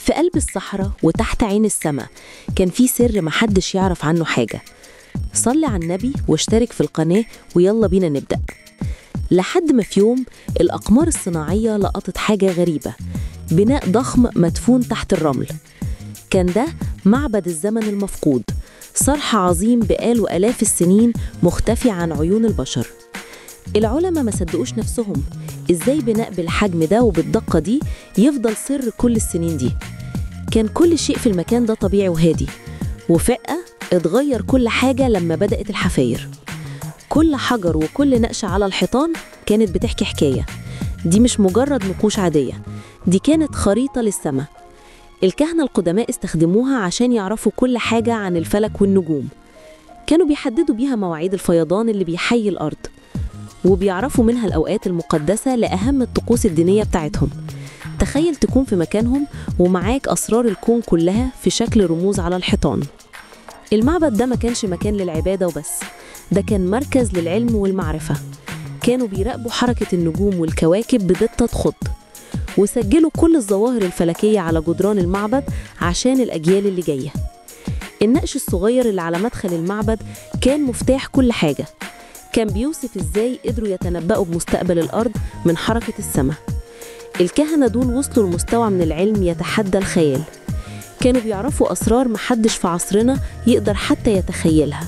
في قلب الصحراء وتحت عين السماء كان في سر محدش يعرف عنه حاجة. صلي على النبي واشترك في القناة ويلا بينا نبدأ. لحد ما في يوم الأقمار الصناعية لقطت حاجة غريبة، بناء ضخم مدفون تحت الرمل. كان ده معبد الزمن المفقود، صرح عظيم بقاله آلاف السنين مختفي عن عيون البشر. العلماء ما صدقوش نفسهم، ازاي بناء بالحجم ده وبالدقة دي يفضل سر كل السنين دي؟ كان كل شيء في المكان ده طبيعي وهادي، وفجأة اتغير كل حاجة لما بدأت الحفاير. كل حجر وكل نقشة على الحيطان كانت بتحكي حكاية. دي مش مجرد نقوش عادية، دي كانت خريطة للسماء. الكهنة القدماء استخدموها عشان يعرفوا كل حاجة عن الفلك والنجوم. كانوا بيحددوا بيها مواعيد الفيضان اللي بيحيي الأرض، وبيعرفوا منها الأوقات المقدسة لأهم الطقوس الدينية بتاعتهم. تخيل تكون في مكانهم ومعاك أسرار الكون كلها في شكل رموز على الحيطان. المعبد ده ما كانش مكان للعبادة وبس، ده كان مركز للعلم والمعرفة. كانوا بيراقبوا حركة النجوم والكواكب بدقة خط، وسجلوا كل الظواهر الفلكية على جدران المعبد عشان الأجيال اللي جاية. النقش الصغير اللي على مدخل المعبد كان مفتاح كل حاجة، كان بيوصف ازاي قدروا يتنبأوا بمستقبل الأرض من حركة السماء. الكهنة دول وصلوا لمستوى من العلم يتحدى الخيال، كانوا بيعرفوا أسرار محدش في عصرنا يقدر حتى يتخيلها.